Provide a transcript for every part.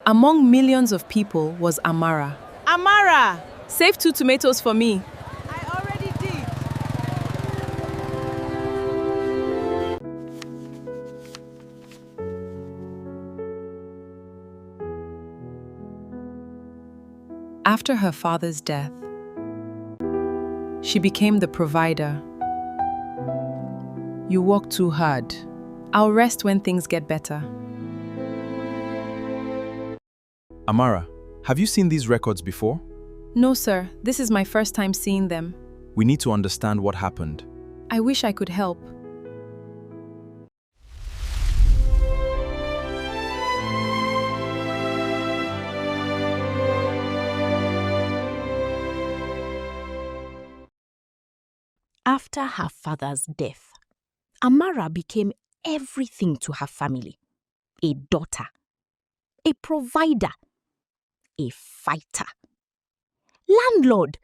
Among millions of people was Amara. Amara! Save 2 tomatoes for me. I already did. After her father's death, she became the provider. You work too hard. I'll rest when things get better. Amara, have you seen these records before? No, sir. This is my first time seeing them. We need to understand what happened. I wish I could help. After her father's death, Amara became everything to her family. A daughter, a provider, a fighter. Landlord,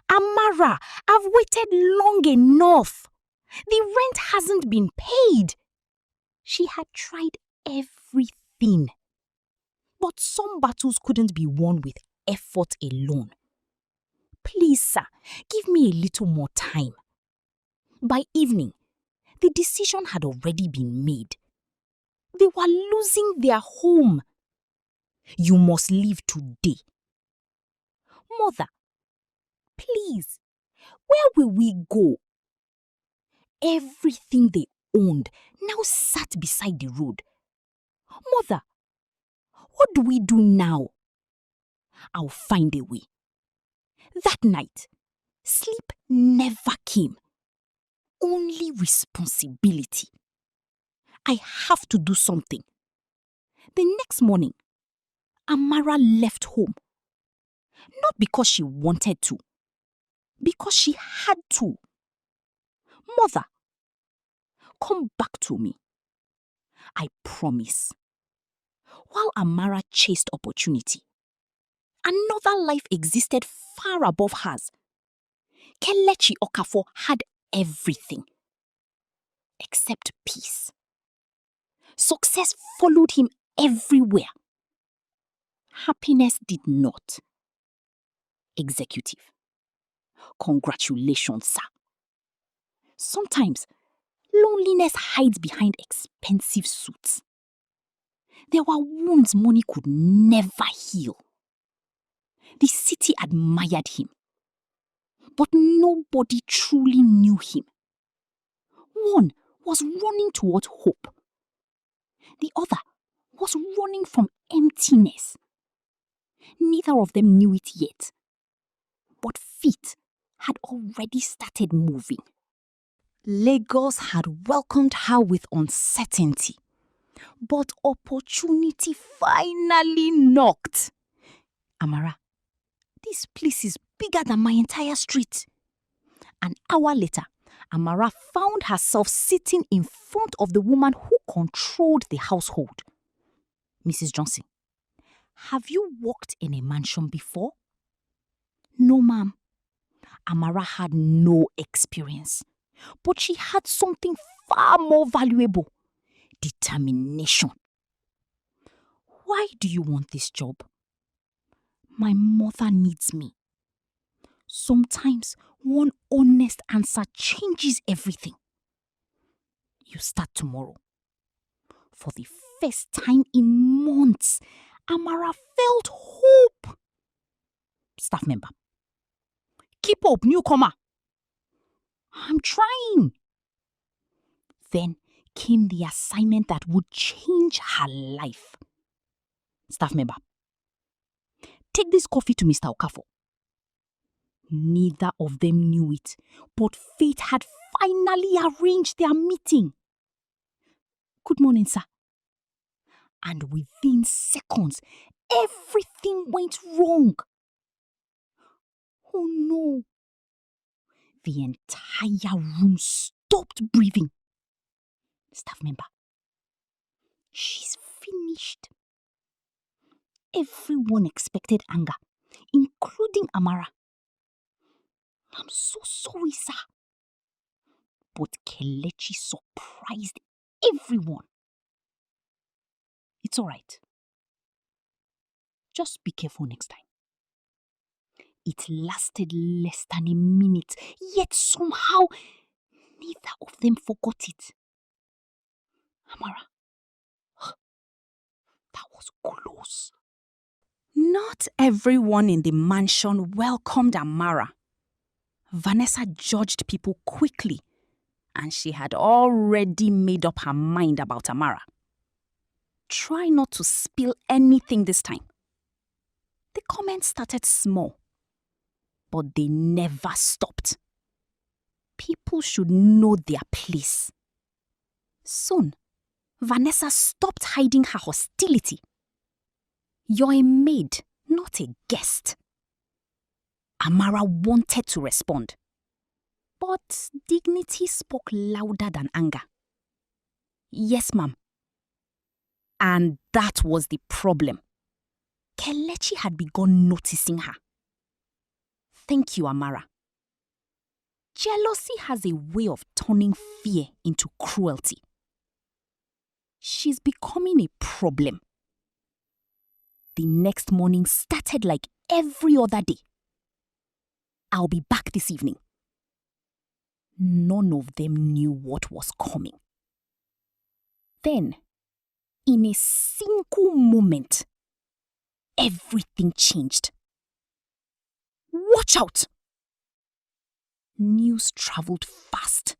Amara, I've waited long enough. The rent hasn't been paid. She had tried everything. But some battles couldn't be won with effort alone. Please, sir, give me a little more time. By evening, the decision had already been made. They were losing their home. You must leave today. Mother, please, where will we go? Everything they owned now sat beside the road. Mother, what do we do now? I'll find a way. That night, sleep never came. Only responsibility. I have to do something. The next morning, Amara left home. Not because she wanted to, because she had to. Mother, come back to me. I promise. While Amara chased opportunity, another life existed far above hers. Kelechi Okafor had everything except peace. Success followed him everywhere. Happiness did not. Executive. Congratulations, sir. Sometimes, loneliness hides behind expensive suits. There were wounds money could never heal. The city admired him, but nobody truly knew him. One was running toward hope. The other was running from emptiness. Neither of them knew it yet, but feet had already started moving. Lagos had welcomed her with uncertainty, but opportunity finally knocked. Amara, this place is bigger than my entire street. An hour later, Amara found herself sitting in front of the woman who controlled the household. Mrs. Johnson, have you worked in a mansion before? No, ma'am. Amara had no experience, but she had something far more valuable: determination. Why do you want this job? My mother needs me. Sometimes one honest answer changes everything. You start tomorrow. For the first time in months, Amara felt hope. Staff member, keep up, newcomer. I'm trying. Then came the assignment that would change her life. Staff member, take this coffee to Mr. Okafor. Neither of them knew it, but fate had finally arranged their meeting. Good morning, sir. And within seconds, everything went wrong. Oh no. The entire room stopped breathing. Staff member, she's finished. Everyone expected anger, including Amara. I'm so sorry, sir. But Kelechi surprised everyone. It's all right. Just be careful next time. It lasted less than a minute, yet somehow neither of them forgot it. Amara, that was close. Not everyone in the mansion welcomed Amara. Vanessa judged people quickly, and she had already made up her mind about Amara. Try not to spill anything this time. The comments started small, but they never stopped. People should know their place. Soon, Vanessa stopped hiding her hostility. You're a maid, not a guest. Amara wanted to respond, but dignity spoke louder than anger. Yes, ma'am. And that was the problem. Kelechi had begun noticing her. Thank you, Amara. Jealousy has a way of turning fear into cruelty. She's becoming a problem. The next morning started like every other day. I'll be back this evening. None of them knew what was coming. Then, in a single moment, everything changed. Watch out! News traveled fast.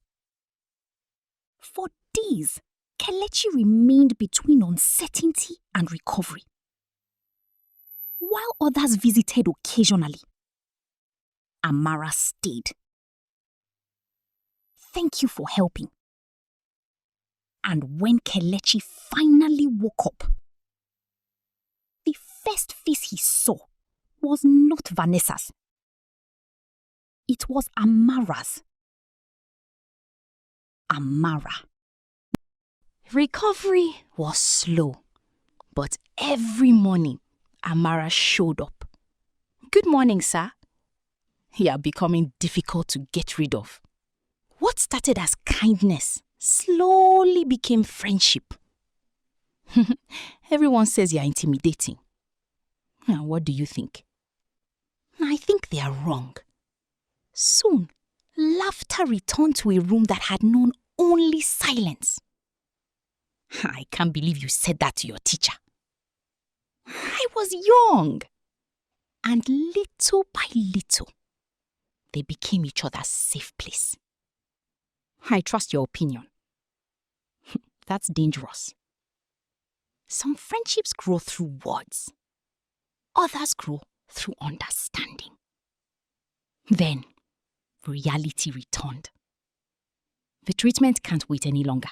For days, Kelechi remained between uncertainty and recovery. While others visited occasionally, Amara stayed. Thank you for helping. And when Kelechi finally woke up, the first face he saw was not Vanessa's. It was Amara's. Amara. Recovery was slow, but every morning Amara showed up. Good morning, sir. You are becoming difficult to get rid of. What started as kindness slowly became friendship. Everyone says you're intimidating. Now, what do you think? I think they are wrong. Soon, laughter returned to a room that had known only silence. I can't believe you said that to your teacher. I was young. And little by little, they became each other's safe place. I trust your opinion. That's dangerous. Some friendships grow through words. Others grow through understanding. Then, reality returned. The treatment can't wait any longer.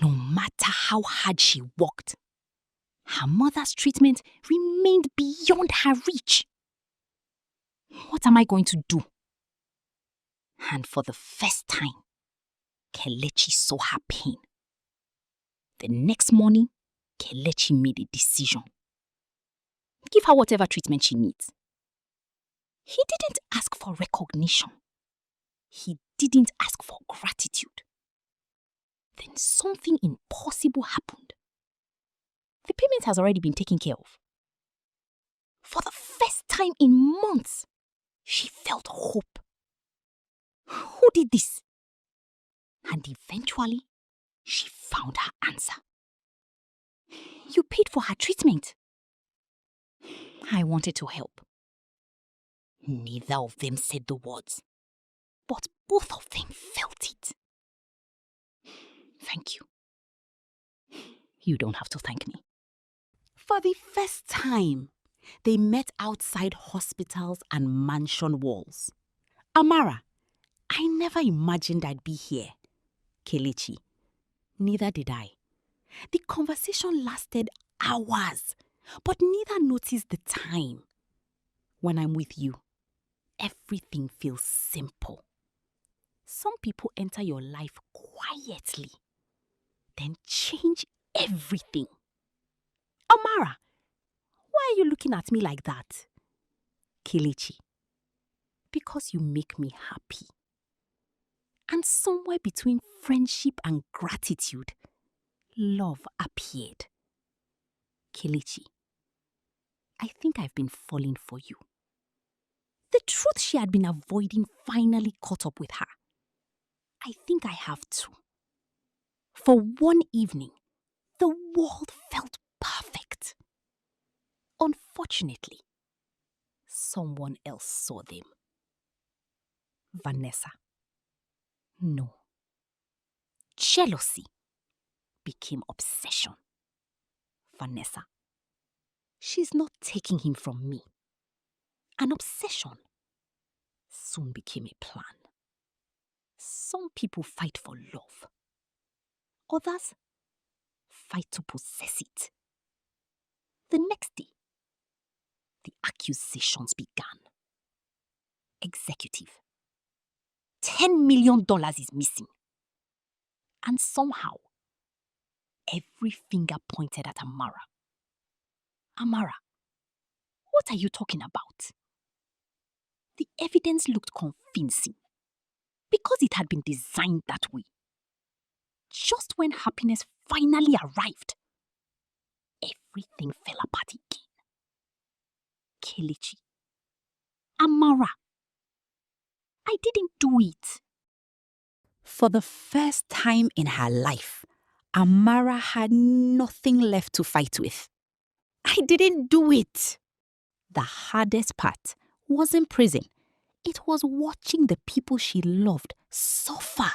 No matter how hard she worked, her mother's treatment remained beyond her reach. What am I going to do? And for the first time, Kelechi saw her pain. The next morning, Kelechi made a decision. Give her whatever treatment she needs. He didn't ask for recognition. He didn't ask for gratitude. Then something impossible happened. The payment has already been taken care of. For the first time in months, she felt hope. Who did this? And eventually, she found her answer. You paid for her treatment. I wanted to help. Neither of them said the words, but both of them felt it. Thank you. You don't have to thank me. For the first time, they met outside hospitals and mansion walls. Amara, I never imagined I'd be here. Kelechi, neither did I. The conversation lasted hours, but neither noticed the time. When I'm with you, everything feels simple. Some people enter your life quietly, then change everything. Amara, why are you looking at me like that? Kelechi, because you make me happy. And somewhere between friendship and gratitude, love appeared. Kelechi, I think I've been falling for you. The truth she had been avoiding finally caught up with her. I think I have too. For one evening, the world felt perfect. Unfortunately, someone else saw them. Vanessa. No. Jealousy became obsession. Vanessa. She's not taking him from me. An obsession soon became a plan. Some people fight for love. Others fight to possess it. The next day, the accusations began. Executive. $10 million is missing. And somehow, every finger pointed at Amara. Amara, what are you talking about? The evidence looked convincing because it had been designed that way. Just when happiness finally arrived, everything fell apart again. Kelechi, Amara, I didn't do it. For the first time in her life, Amara had nothing left to fight with. I didn't do it. The hardest part wasn't prison. It was watching the people she loved suffer.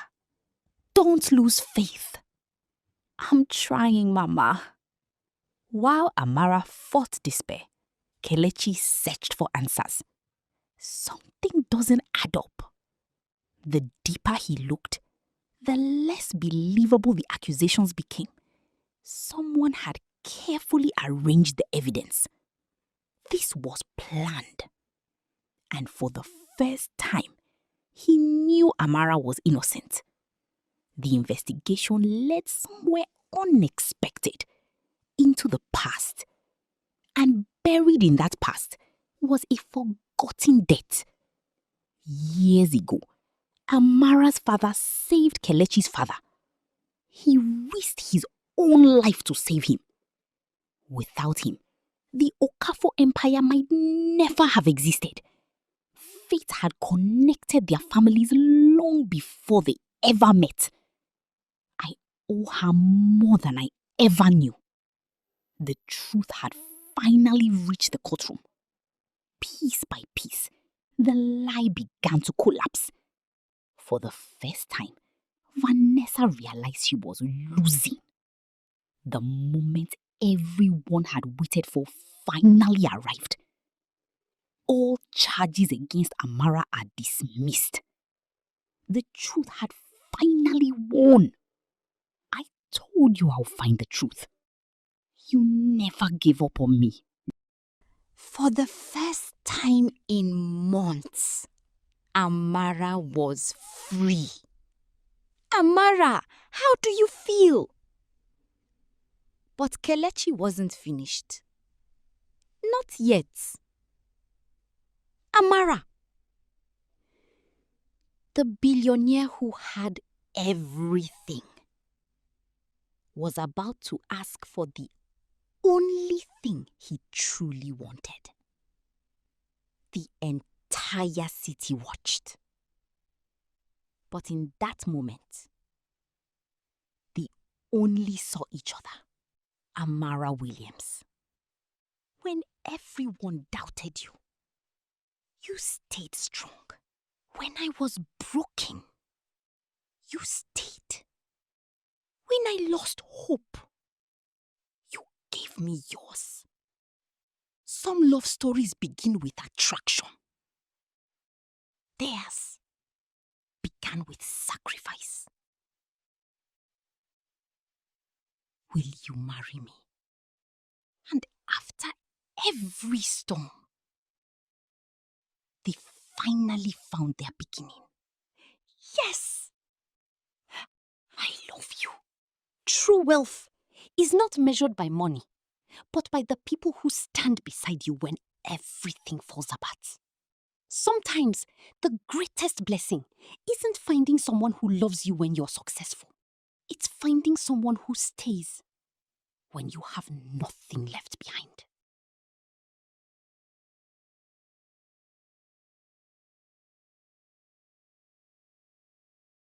Don't lose faith. I'm trying, Mama. While Amara fought despair, Kelechi searched for answers. Something doesn't add up. The deeper he looked, the less believable the accusations became. Someone had carefully arranged the evidence. This was planned. And for the first time, he knew Amara was innocent. The investigation led somewhere unexpected, into the past. And buried in that past was a forgotten debt. Years ago, Amara's father saved Kelechi's father. He risked his own life to save him. Without him, the Okafor empire might never have existed. Fate had connected their families long before they ever met. I owe her more than I ever knew. The truth had finally reached the courtroom. Piece by piece, the lie began to collapse. For the first time, Vanessa realized she was losing. The moment everyone had waited for finally arrived. All charges against Amara are dismissed. The truth had finally won. I told you I'll find the truth. You never gave up on me. For the first time in months, Amara was free. Amara, how do you feel? But Kelechi wasn't finished. Not yet. Amara, the billionaire who had everything, was about to ask for the only thing he truly wanted. The entire city watched. But in that moment, they only saw each other. Amara Williams. When everyone doubted you, you stayed strong. When I was broken, you stayed. When I lost hope, you gave me yours. Some love stories begin with attraction. Theirs began with sacrifice. Will you marry me? And after every storm, they finally found their beginning. Yes! I love you. True wealth is not measured by money, but by the people who stand beside you when everything falls apart. Sometimes the greatest blessing isn't finding someone who loves you when you're successful. It's finding someone who stays when you have nothing left behind.